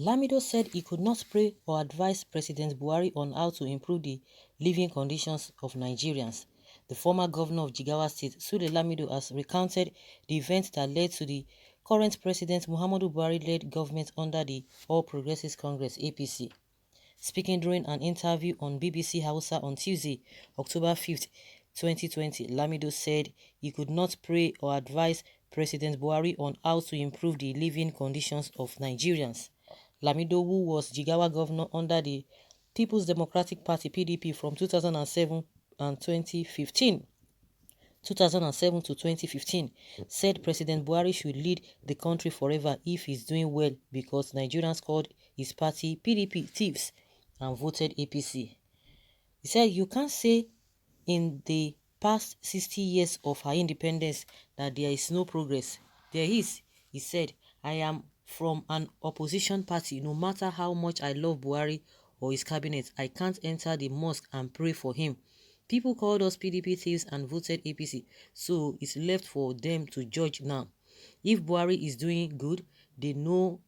Lamido said he could not pray or advise President Buhari on how to improve the living conditions of Nigerians. The former governor of Jigawa State, Sule Lamido, has recounted the events that led to the current President Muhammadu Buhari-led government under the All Progressives Congress (APC). Speaking during an interview on BBC Hausa on Tuesday, October 5th, 2020, Lamido said he could not pray or advise President Buhari on how to improve the living conditions of Nigerians. Lamido, who was Jigawa governor under the People's Democratic Party (PDP) from 2007 to 2015, said President Buhari should lead the country forever if he's doing well because Nigerians called his party PDP thieves and voted APC. He said, you can't say in the past 60 years of our independence that there is no progress. There is, he said. I am from an opposition party. No matter how much I love Buhari or his cabinet, I can't enter the mosque and pray for him. People called us PDP thieves and voted APC, so it's left for them to judge now. If Buhari is doing good, they know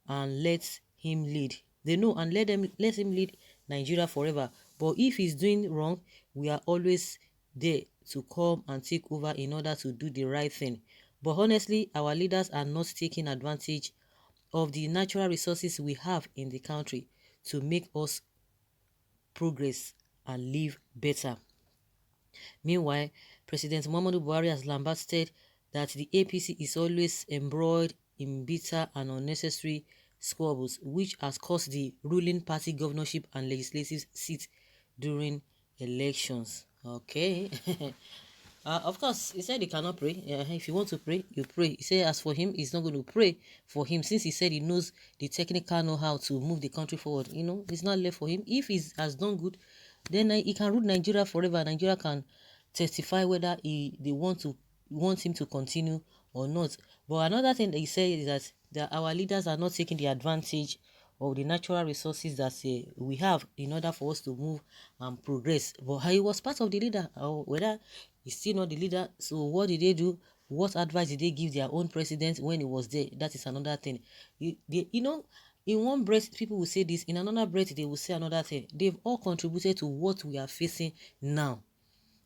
and let him lead. They know and let him lead Nigeria forever. But if he's doing wrong, we are always there to come and take over in order to do the right thing. But honestly, our leaders are not taking advantage of the natural resources we have in the country to make us progress and live better. Meanwhile, President Muhammadu Buhari has lambasted that the APC is always embroiled in bitter and unnecessary squabbles, which has cost the ruling party governorship and legislative seats during elections. Okay. Of course, he said he cannot pray. If you want to pray, you pray. He said as for him, he's not going to pray for him since he said he knows the technical know-how to move the country forward. It's not left for him. If he has done good, then he can rule Nigeria forever. Nigeria can testify whether they want him to continue or not. But another thing that he said is that our leaders are not taking the advantage of the natural resources that we have in order for us to move and progress. But he was part of the leader, or whether he's still not the leader. So what did they do? What advice did they give their own president when he was there? That is another thing. In one breath, people will say this. In another breath, they will say another thing. They've all contributed to what we are facing now.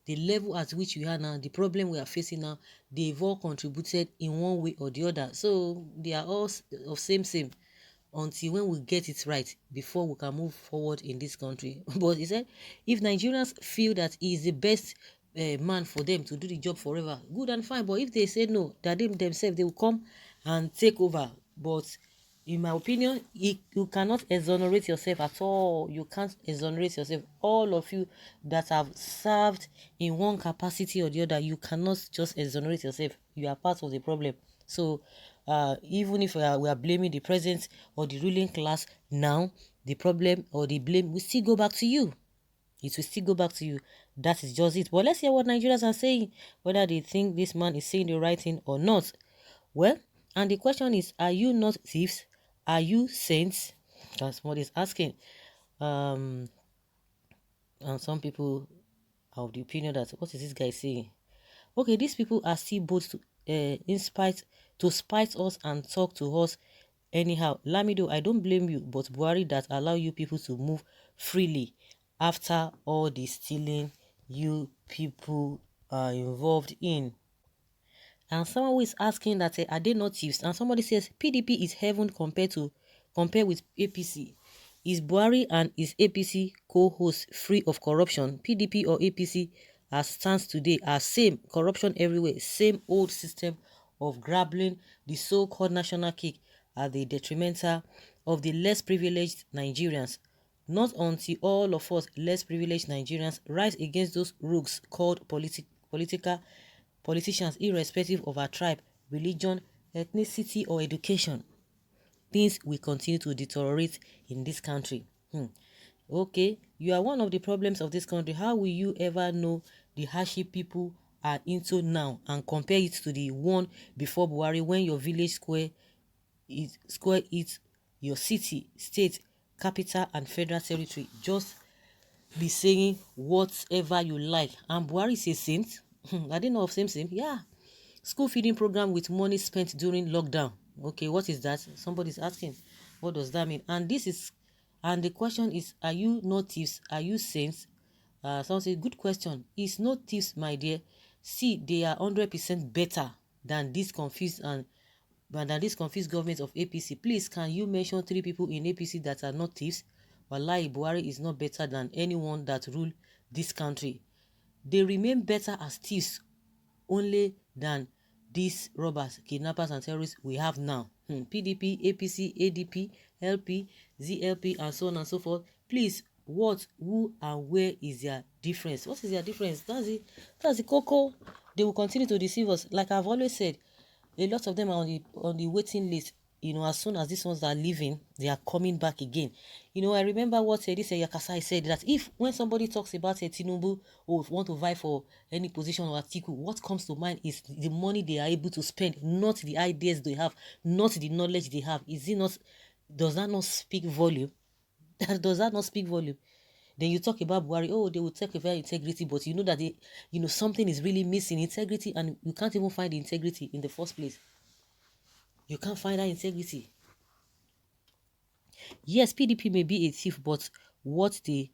The level at which we are now, the problem we are facing now, they've all contributed in one way or the other. So they are all of same until when we get it right before we can move forward in this country. But he said, if Nigerians feel that he is the best man for them to do the job forever, good and fine. But if they say no, that themselves, they will come and take over. But in my opinion, you cannot exonerate yourself at all. You can't exonerate yourself. All of you that have served in one capacity or the other, you cannot just exonerate yourself. You are part of the problem. So even if we are blaming the present or the ruling class now, the problem or the blame will still go back to you. It will still go back to you. That is just it. But let's hear what Nigerians are saying, whether they think this man is saying the right thing or not. Well, and the question is, are you not thieves? Are you saints? That's what he's asking. And some people are of the opinion that, what is this guy saying? Okay, these people are still both to spite us and talk to us anyhow. Lamido, I don't blame you, but Buhari that allow you people to move freely after all the stealing you people are involved in. And someone who is asking that, are they not thieves? And somebody says PDP is heaven compared with APC. Is Buhari and his APC co-hosts free of corruption? PDP or APC as stands today are same, corruption everywhere, same old system of grabbing the so-called national cake at the detrimental of the less privileged Nigerians. Not until all of us less privileged Nigerians rise against those rogues called politicians, irrespective of our tribe, religion, ethnicity, or education, things will continue to deteriorate in this country. Okay, you are one of the problems of this country. How will you ever know the hardship people are into now and compare it to the one before Buhari, when your village square is your city, state, capital, and federal territory? Just be saying whatever you like. And Buhari is a saint. I didn't know of same. Yeah. School feeding program with money spent during lockdown. Okay, what is that? Somebody's asking. What does that mean? And the question is, are you not thieves? Are you saints? Someone said, good question. It's not thieves, my dear. See, they are 100% better than this confused government of APC. Please, can you mention 3 people in APC that are not thieves? Wallahi, Buhari is not better than anyone that rule this country. They remain better as thieves only than these robbers, kidnappers, and terrorists we have now. PDP, APC, ADP, LP, ZLP, and so on and so forth. Please, what, who, and where is their difference? What is their difference? That's the cocoa. They will continue to deceive us. Like I've always said, a lot of them are on the waiting list. As soon as these ones are leaving, they are coming back again. I remember what this Yakasai said, that if when somebody talks about Tinubu or want to vie for any position or article, what comes to mind is the money they are able to spend, not the ideas they have, not the knowledge they have. Does that not speak volume? Does that not speak volume? Then you talk about Buhari, they will talk about integrity, but you know that something is really missing, integrity, and you can't even find the integrity in the first place. You can't find that integrity. Yes, PDP may be a thief, but what they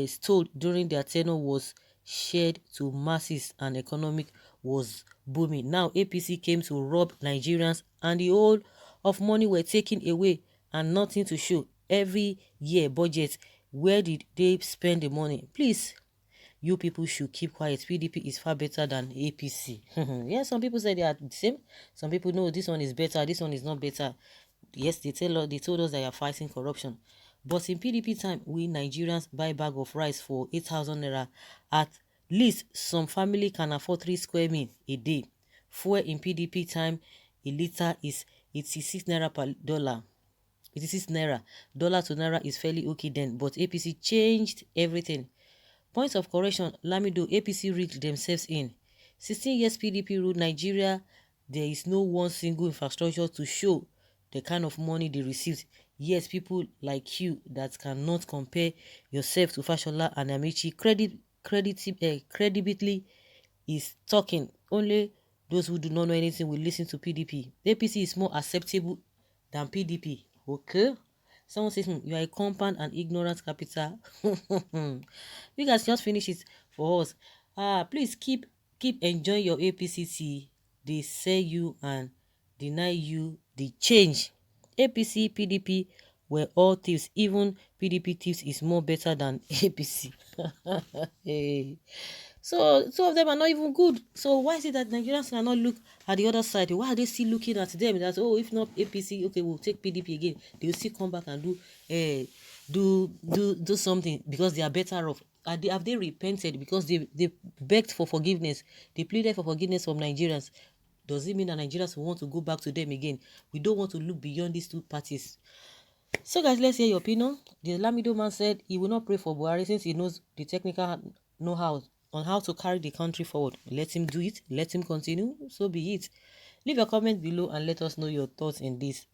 stole during their tenure was shared to masses and economic was booming. Now APC came to rob Nigerians and the whole of money were taken away and nothing to show. Every year budget, where did they spend the money? Please, you people should keep quiet. PDP is far better than APC. Yeah, some people say they are the same. Some people know this one is better, this one is not better. Yes, they told us they are fighting corruption. But in PDP time, we Nigerians buy a bag of rice for 8,000 naira. At least some family can afford 3 square meal a day. Fuel in PDP time, a liter is 86 naira per dollar. 86 naira. Dollar to naira is fairly okay then. But APC changed everything. Points of correction, Lamido, APC rigged themselves in. 16 years PDP ruled Nigeria. There is no one single infrastructure to show the kind of money they received. Yes, people like you that cannot compare yourself to Fashola and Amici credibility is talking. Only those who do not know anything will listen to PDP. APC is more acceptable than PDP. Okay? Someone says, you are a compound and ignorant capital. You guys just finish it for us. Please keep enjoying your APCC. They sell you and deny you the change. APC, PDP were all thieves. Even PDP thieves is more better than APC. Hey. So two of them are not even good. So why is it that Nigerians cannot look at the other side? Why are they still looking at them? That if not APC, okay, we'll take PDP again. They will still come back and do something because they are better off. Have they repented because they begged for forgiveness? They pleaded for forgiveness from Nigerians. Does it mean that Nigerians will want to go back to them again? We don't want to look beyond these two parties. So guys, let's hear your opinion. The Lamido man said he will not pray for Buhari since he knows the technical know-how on how to carry the country forward. Let him do it. Let him continue. So be it. Leave your comment below and let us know your thoughts in this.